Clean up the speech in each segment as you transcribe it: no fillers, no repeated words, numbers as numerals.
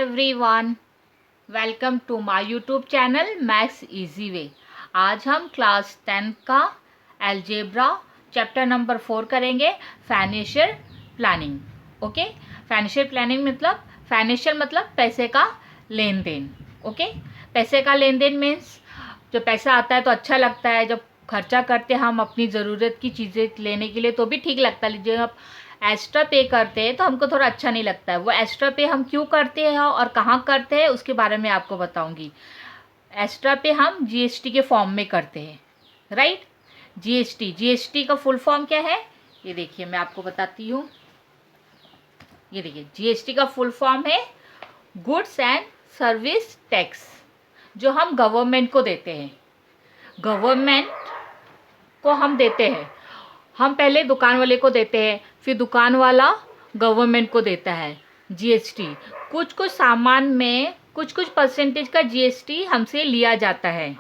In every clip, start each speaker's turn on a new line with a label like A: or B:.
A: Everyone, welcome to my YouTube channel maths easy way. आज हम class 10 का algebra chapter number 4 करेंगे, financial planning. Okay, financial planning मतलब पैसे का लेन देन। ओके, पैसे का लेन देन मीन्स जब पैसा आता है तो अच्छा लगता है, जब खर्चा करते हैं हम अपनी ज़रूरत की चीज़ें लेने के लिए तो भी ठीक लगता है। जब आप एक्स्ट्रा पे करते हैं तो हमको थोड़ा अच्छा नहीं लगता है। वो एक्स्ट्रा पे हम क्यों करते हैं और कहाँ करते हैं उसके बारे में आपको बताऊंगी। एक्स्ट्रा पे हम जीएसटी के फॉर्म में करते हैं, राइट। जीएसटी का फुल फॉर्म क्या है, ये देखिए मैं आपको बताती हूँ। ये देखिए, जीएसटी का फुल फॉर्म है गुड्स एंड सर्विस टैक्स, जो हम गवर्नमेंट को देते हैं। गवर्नमेंट को हम देते हैं, हम पहले दुकान वाले को देते हैं, फिर दुकान वाला गवर्नमेंट को देता है जीएसटी। कुछ कुछ सामान में कुछ कुछ परसेंटेज का जीएसटी हमसे लिया जाता है।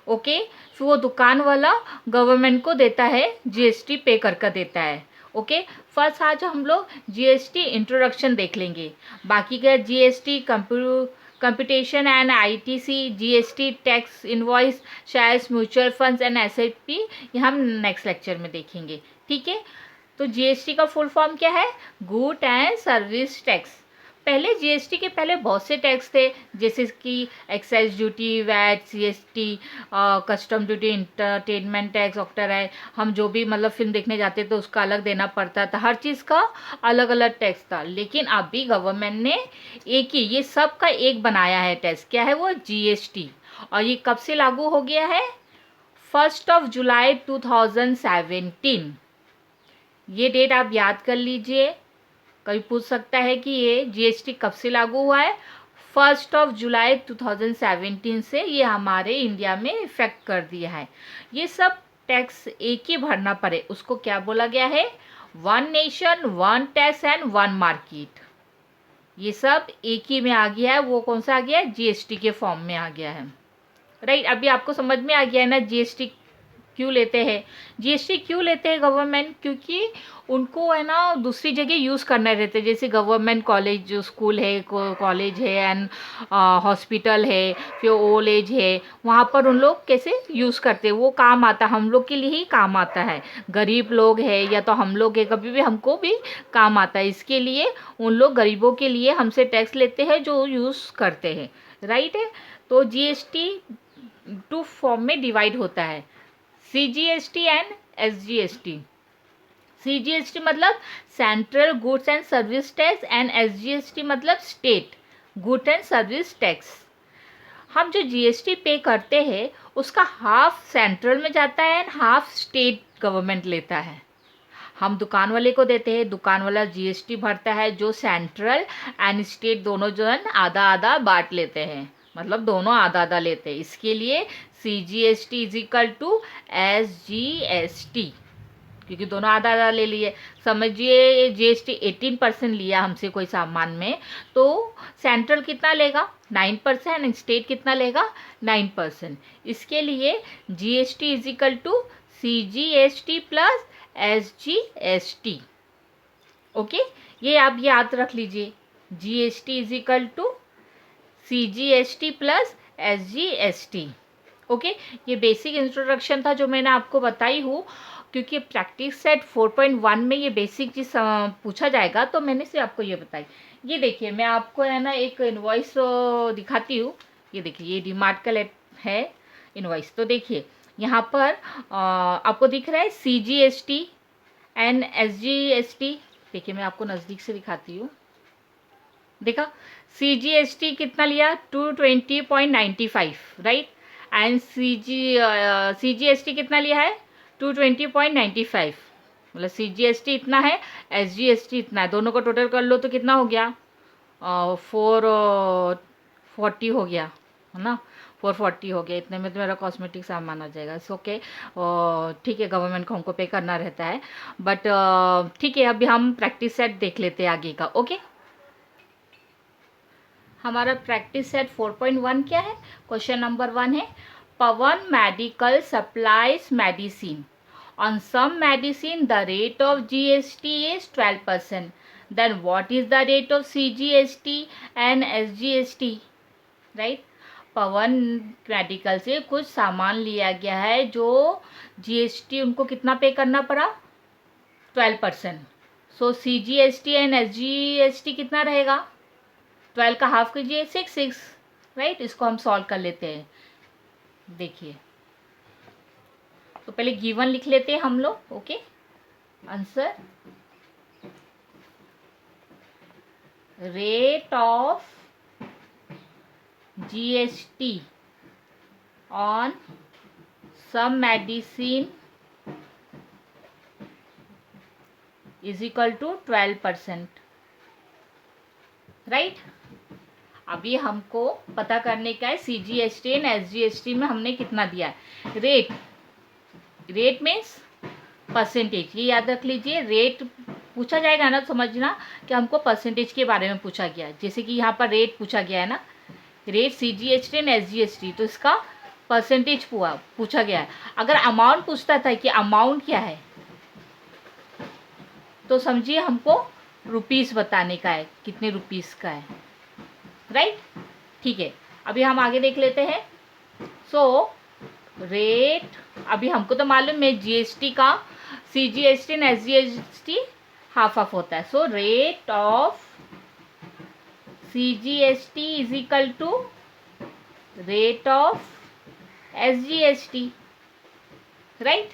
A: ओके, फिर वो दुकान वाला गवर्नमेंट को देता है, जीएसटी पे कर देता है। ओके, फर्स्ट आज हम लोग जीएसटी इंट्रोडक्शन देख लेंगे। बाकी का GST computation and ITC, GST, tax, invoice, shares, mutual funds and SIP, ये हम नेक्स्ट लेक्चर में देखेंगे। ठीक है, तो जीएसटी का फुल फॉर्म क्या है, गुड एंड सर्विस टैक्स। पहले जीएसटी के पहले बहुत से टैक्स थे, जैसे कि excise duty, VAT, CST, custom duty, entertainment tax, octroi. हम जो भी मतलब फिल्म देखने जाते थे उसका अलग देना पड़ता था, हर चीज़ का अलग अलग टैक्स था। लेकिन अभी गवर्नमेंट ने एक ही, ये सब का एक बनाया है टैक्स, क्या है वो, जीएसटी। और ये कब से लागू हो गया है, 1 जुलाई 2017। ये डेट आप याद कर लीजिए, कभी पूछ सकता है कि ये जीएसटी कब से लागू हुआ है। 1 जुलाई 2017 से ये हमारे इंडिया में इफेक्ट कर दिया है। ये सब टैक्स एक ही भरना पड़े, उसको क्या बोला गया है, one nation one tax and one market. ये सब एक ही में आ गया है। वो कौन सा आ गया है, जीएसटी के फॉर्म में आ गया है, राइट। अभी आपको समझ में आ गया है ना जीएसटी क्यों लेते हैं। जीएसटी क्यों लेते हैं गवर्नमेंट, क्योंकि उनको है ना दूसरी जगह यूज़ करना रहता है। जैसे गवर्नमेंट कॉलेज, जो स्कूल है, कॉलेज है एंड हॉस्पिटल है, फिर ओल्ड एज है, वहाँ पर उन लोग कैसे यूज़ करते हैं, वो काम आता है, हम लोग के लिए ही काम आता है। गरीब लोग है या तो हम लोग है, कभी भी हमको भी काम आता है। इसके लिए उन लोग गरीबों के लिए हमसे टैक्स लेते हैं जो यूज़ करते हैं, राइट है। तो जीएसटी 2 फॉर्म में डिवाइड होता है, सीजीएसटी एंड एसजीएसटी। सीजीएसटी मतलब central goods and service tax and SGST मतलब state good and service tax. हम जो जीएसटी पे करते हैं उसका हाफ सेंट्रल में जाता है एंड हाफ स्टेट गवर्नमेंट लेता है। हम दुकान वाले को देते हैं, दुकान वाला जीएसटी भरता है, जो सेंट्रल एंड स्टेट दोनों जो है आधा आधा बांट लेते हैं, मतलब दोनों आधा आधा लेते हैं। इसके लिए CGST is equal to SGST, क्योंकि दोनों आधा आधा ले लिए। समझिए जीएसटी 18% लिया हमसे कोई सामान में, तो सेंट्रल कितना लेगा, 9%, एंड स्टेट कितना लेगा, 9%। इसके लिए GST is equal to CGST plus SGST. Okay, ये आप याद रख लीजिए, GST is equal to CGST plus SGST. Okay, ये बेसिक इंट्रोडक्शन था जो मैंने आपको बताई हूँ, क्योंकि प्रैक्टिस सेट 4.1 में ये बेसिक चीज़ पूछा जाएगा, तो मैंने सिर्फ आपको ये बताई। ये देखिए, मैं आपको है ना एक इनवॉइस दिखाती हूँ। ये देखिए, ये डीमार्ट का है इनवॉइस। तो देखिए यहाँ पर आपको दिख रहा है सीजीएसटी एंड एसजीएसटी। देखिए मैं आपको नज़दीक से दिखाती हूँ। देखा, सीजीएसटी कितना लिया, 220.95, राइट। एंड सीजीएसटी कितना लिया है, 220.95, मतलब सीजीएसटी इतना है, एसजीएसटी इतना है। दोनों को टोटल कर लो तो कितना हो गया, 440 हो गया, है ना, 440 हो गया। इतने में तो मेरा कॉस्मेटिक सामान आ जाएगा। इट्स ओके, ठीक है, गवर्नमेंट को हमको पे करना रहता है, बट ठीक है। अभी हम प्रैक्टिस सेट देख लेते हैं आगे का। ओके, हमारा प्रैक्टिस सेट 4.1 क्या है, क्वेश्चन नंबर 1 है, Pavan medical supplies medicine. On some medicine, the rate of GST is 12%. then what is the rate of CGST and SGST, right. Pawan medical से कुछ सामान लिया गया है जो GST उनको कितना पे करना पड़ा, 12%। सो CGST एंड SGST कितना रहेगा, 12 का हाफ कीजिए 6, राइट। इसको हम सॉल्व कर लेते हैं। देखिए, तो पहले गिवन लिख लेते हैं हम लोग। Okay, answer rate of GST on some medicine is equal to 12%, right. अभी हमको पता करने का है CGST एंड SGST में हमने कितना दिया है। रेट मीन्स परसेंटेज, ये याद रख लीजिए। रेट पूछा जाएगा ना, समझना कि हमको परसेंटेज के बारे में पूछा गया है। जैसे कि यहाँ पर रेट पूछा गया है ना, रेट CGST एंड SGST, तो इसका परसेंटेज पूछा गया है। अगर अमाउंट पूछता था कि अमाउंट क्या है, तो समझिए हमको रुपीस बताने का है, कितने रुपीस का है, राइट। ठीक है, अभी हम आगे देख लेते हैं। सो रेट, अभी हमको तो मालूम है GST का CGST and SGST half half होता है। So rate of CGST is equal to rate of SGST, right.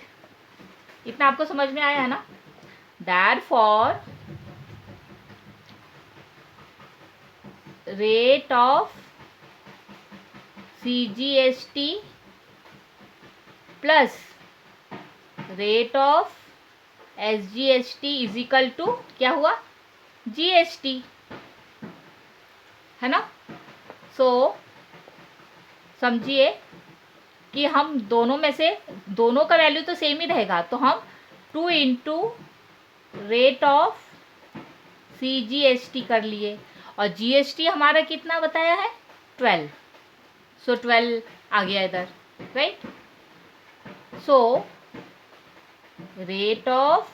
A: इतना आपको समझ में आया है ना। Therefore rate of CGST plus rate of SGST is equal to क्या हुआ, GST, है ना। सो समझिए कि हम दोनों में से, दोनों का वैल्यू तो सेम ही रहेगा, तो हम 2 इंटू रेट ऑफ CGST कर लिए, और GST हमारा कितना बताया है, 12। सो 12 आ गया इधर, right. So rate of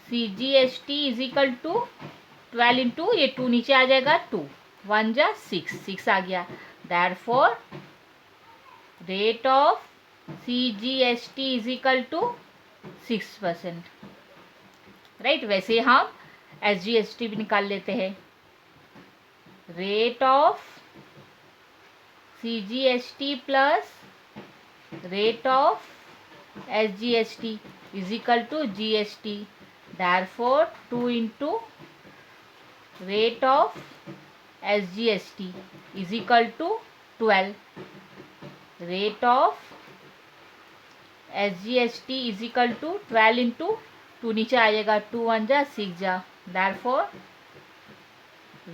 A: CGST is equal to 12 into, ये 2 नीचे आ जाएगा, 2 1 जा 6 आ गया। Therefore rate of CGST is equal to 6%, right. वैसे हम SGST भी निकाल लेते हैं। Rate of CGST plus rate of SGST is equal to GST। Therefore 2 into rate of SGST is equal to 12। Rate of SGST is equal to 12 into 2 नीचे आ जाएगा, 2 1 जा 6 जा। Therefore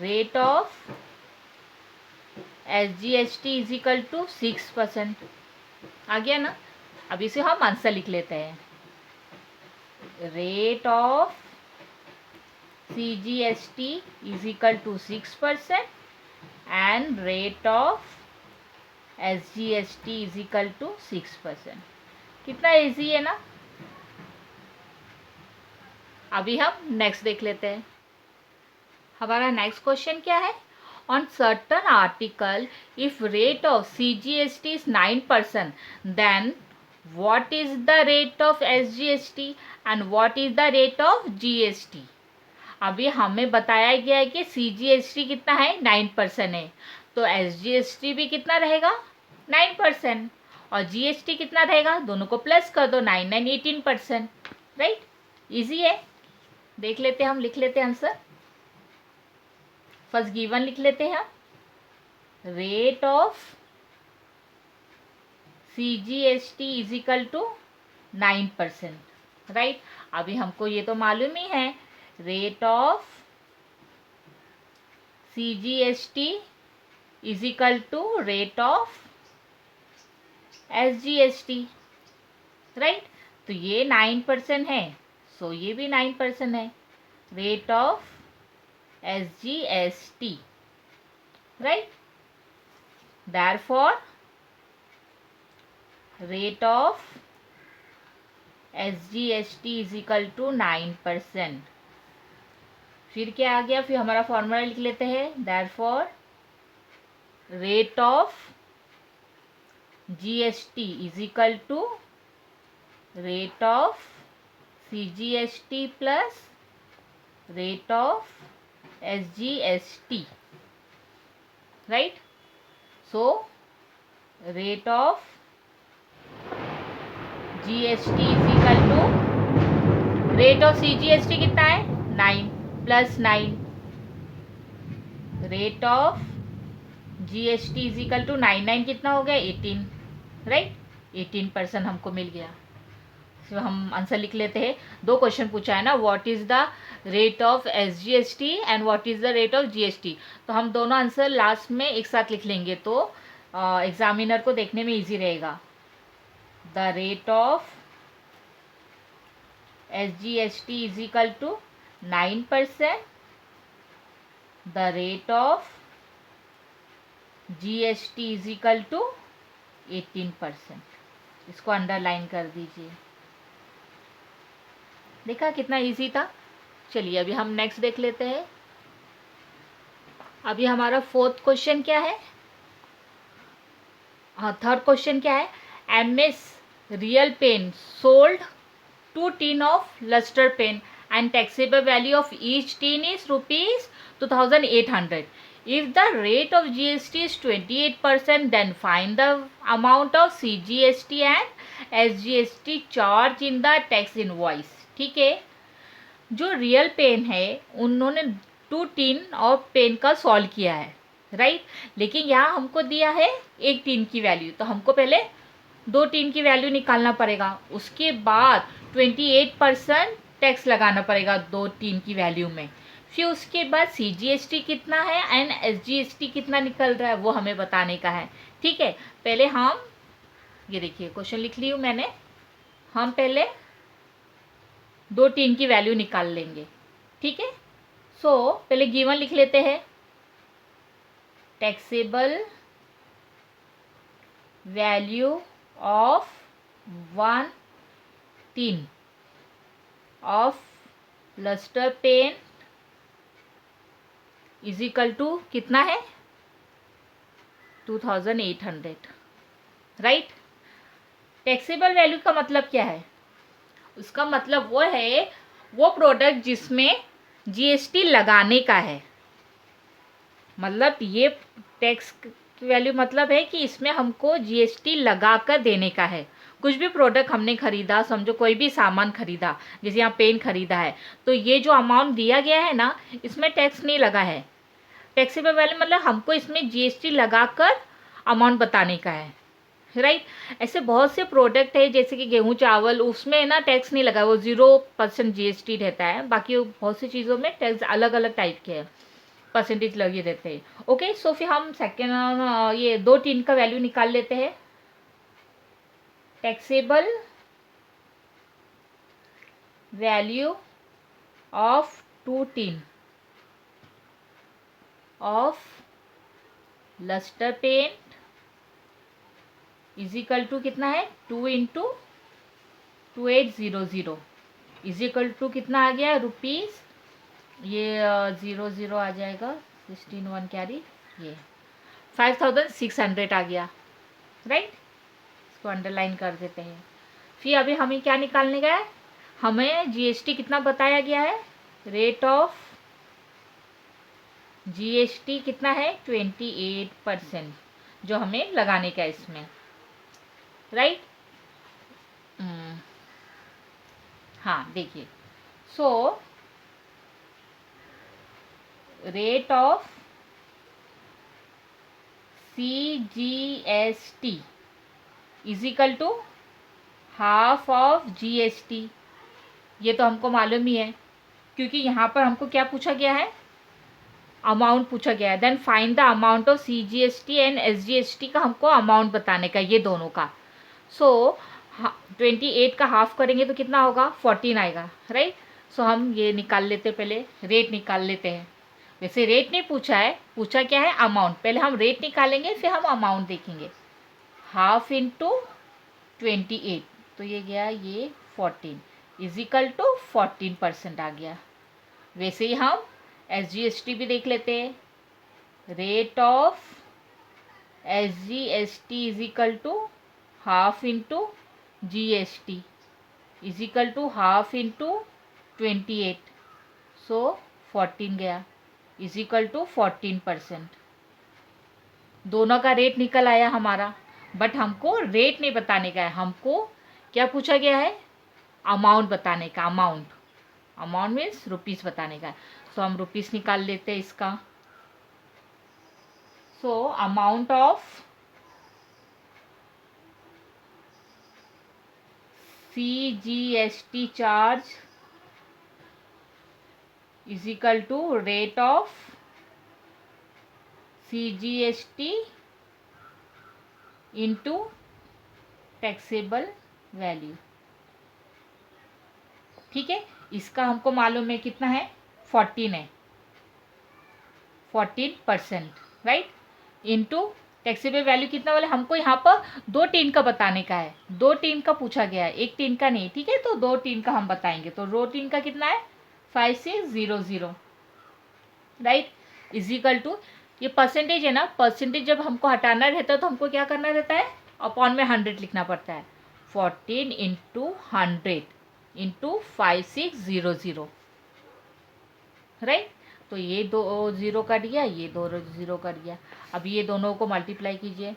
A: rate of SGST is equal to 6%, आ गया ना। अब इसे हम आंसर लिख लेते हैं। Rate of CGST is equal to 6% and rate of SGST is equal to 6%। कितना इजी है ना। अभी हम नेक्स्ट देख लेते हैं। हमारा नेक्स्ट क्वेश्चन क्या है, on certain article if rate of CGST is 9%, then what is the rate of SGST and what is the rate of GST। अभी हमें बताया गया है कि CGST कितना है, 9% है, तो SGST भी कितना रहेगा, 9%, और GST कितना रहेगा, दोनों को प्लस कर दो, 9 9 18%, राइट। इजी है, देख लेते हैं, हम लिख लेते हैं आंसर। फर्स्ट गिवन लिख लेते हैं हम। Rate of CGST is equal to 9%, right. अभी हमको ये तो मालूम ही है, rate of CGST is equal to rate of SGST, right. तो ये 9% है, सो ये भी 9% है, rate of SGST, right. Therefore rate of SGST is equal to 9%, फिर क्या आ गया, फिर हमारा फॉर्मूला लिख लेते हैं, therefore rate of GST is equal to rate of CGST plus rate of SGST, right. So rate of GST is equal to rate of CGST कितना है 9 plus 9, rate of GST is equal to 9 कितना हो गया 18, right. 18% हमको मिल गया। तो हम answer लिख लेते हैं। दो क्वेश्चन पूछा है ना, what is the rate of SGST and what is the rate of GST. तो हम दोनों आंसर लास्ट में एक साथ लिख लेंगे तो एग्जामिनर को देखने में इजी रहेगा। The rate of SGST is equal to 9%, the rate of GST is equal to 18%। इसको अंडरलाइन कर दीजिए। देखा कितना इजी था। चलिए अभी हम नेक्स्ट देख लेते हैं। अभी हमारा फोर्थ क्वेश्चन क्या है, हाँ थर्ड क्वेश्चन क्या है, MS real pen sold 2 tin of lustre pen and taxable value of each tin is ₹2800. If the rate of GST is 28%, then find the amount of CGST and SGST charge in the tax invoice. ठीक है, जो real pen है उन्होंने 2 tin और pen का solve किया है, right. लेकिन यहाँ हमको दिया है 1 टीन की वैल्यू, तो हमको पहले 2 टीन की वैल्यू निकालना पड़ेगा, उसके बाद 28% टैक्स लगाना पड़ेगा 2 टीन की वैल्यू में। फिर उसके बाद सीजीएसटी कितना है एंड एसजीएसटी कितना निकल रहा है वो हमें बताने का है, ठीक है। पहले हम ये देखिए क्वेश्चन लिख ली हूँ मैंने, हम पहले 2 टीन की वैल्यू निकाल लेंगे, ठीक है। सो पहले गिवन लिख लेते हैं, taxable value of 1 tin of lustre pen is equal to कितना है 2800, राइट। टैक्सेबल वैल्यू का मतलब क्या है, उसका मतलब वो है वो प्रोडक्ट जिसमें जीएसटी लगाने का है, मतलब ये टैक्स वैल्यू मतलब है कि इसमें हमको जीएसटी लगा कर देने का है। कुछ भी प्रोडक्ट हमने खरीदा, समझो कोई भी सामान खरीदा, जैसे यहाँ पेन खरीदा है, तो ये जो अमाउंट दिया गया है ना इसमें टैक्स नहीं लगा है। टैक्सेबल वैल्यू मतलब हमको इसमें जीएसटी लगाकर अमाउंट बताने का है, राइट। ऐसे बहुत से प्रोडक्ट है जैसे कि गेहूं चावल, उसमें ना टैक्स नहीं लगा, वो 0% जीएसटी रहता है। बाकी बहुत सी चीज़ों में टैक्स अलग अलग टाइप के है, परसेंटेज लगे रहते हैं। ओके, सो फिर हम सेकेंड ये 2 टीन का वैल्यू निकाल लेते हैं। Taxable value of 2 tin of lustre pen is equal to कितना है 2 इंटू 2800 इज इक्वल टू कितना आ गया रुपीज़, ये 00 आ जाएगा 16 1 कैरी, ये 5600 आ गया, राइट। इसको अंडरलाइन कर देते हैं। फिर अभी हमें क्या निकालने का है, हमें जीएसटी कितना बताया गया है, रेट ऑफ जीएसटी कितना है 28% जो हमें लगाने का है इसमें, राइट। हाँ देखिए, so rate of CGST is equal to half of GST, ये तो हमको मालूम ही है क्योंकि यहाँ पर हमको क्या पूछा गया है, अमाउंट पूछा गया है। Then find the amount of CGST and SGST का हमको अमाउंट बताने का, ये दोनों का। सो 28 का हाफ करेंगे तो कितना होगा 14 आएगा, राइट। सो हम ये निकाल लेते, पहले रेट निकाल लेते हैं। वैसे रेट नहीं पूछा है, पूछा क्या है अमाउंट। पहले हम रेट निकालेंगे फिर हम अमाउंट देखेंगे। हाफ इंटू 28 तो ये गया ये 14 इज इक्वल टू 14% आ गया। वैसे ही हम SGST भी देख लेते हैं. Rate of SGST is equal to half into GST is equal to half into 28. So 14 गया इज इक्वल टू 14%. दोनों का रेट निकल आया हमारा, बट हमको रेट नहीं बताने का है. हमको क्या पूछा गया है? अमाउंट बताने का. अमाउंट मीन्स रुपीस बताने का है. सो हम रुपीस निकाल लेते हैं इसका. So amount of CGST charge is equal to rate of CGST into taxable value. ठीक है, इसका हमको मालूम है कितना है, 14 है, 14%, राइट. इंटू टैक्सेबल वैल्यू कितना वाला, हमको यहाँ पर 2 टीन का बताने का है. 2 टीन का पूछा गया है, 1 टीन का नहीं. ठीक है, तो 2 टीन का हम बताएंगे. तो 2 टीन का कितना है, 5600, राइट. इज इक्वल टू, ये परसेंटेज है ना, परसेंटेज जब हमको हटाना रहता है तो हमको क्या करना रहता है, अपॉन में 100 लिखना पड़ता है. 14 इंटू 100 इंटू 5600, राइट. तो ये 2 0 कट गया, ये 2 0 कट गया. अब ये दोनों को मल्टीप्लाई कीजिए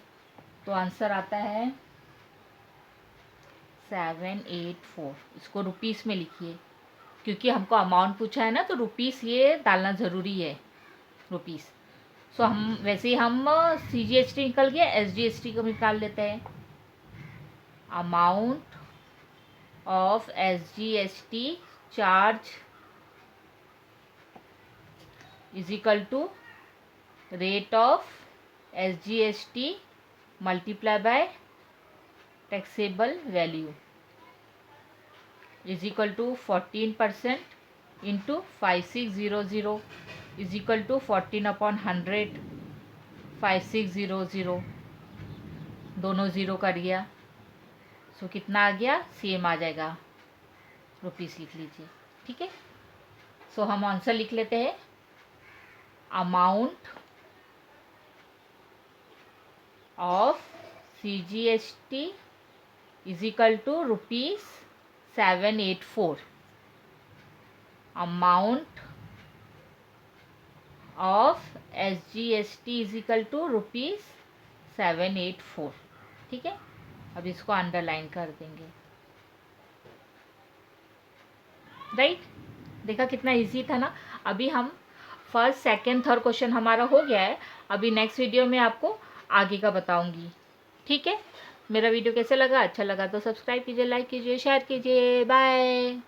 A: तो आंसर आता है 784. इसको रुपीस में लिखिए, क्योंकि हमको अमाउंट पूछा है ना, तो रुपीस ये डालना ज़रूरी है, रुपीस. सो हम वैसे ही हम CGST निकल गया, SGST को निकाल लेते हैं. Amount of SGST charge is equal to rate of SGST multiply by taxable value is equal to 14% into 5600 is equal to 14 upon 100. 5600 दोनों ज़ीरो कर गया. सो कितना आ गया, सेम आ जाएगा, रुपीस लिख लीजिए. ठीक है, सो हम आंसर लिख लेते हैं. Amount of CGST is equal to rupees 784. Amount of SGST is equal to rupees 784. ठीक है, अब इसको अंडरलाइन कर देंगे, राइट. देखा कितना इजी था ना. अभी हम फर्स्ट सेकंड थर्ड क्वेश्चन हमारा हो गया है. अभी नेक्स्ट वीडियो में आपको आगे का बताऊंगी. ठीक है, मेरा वीडियो कैसे लगा, अच्छा लगा तो सब्सक्राइब कीजिए, लाइक कीजिए, शेयर कीजिए. बाय.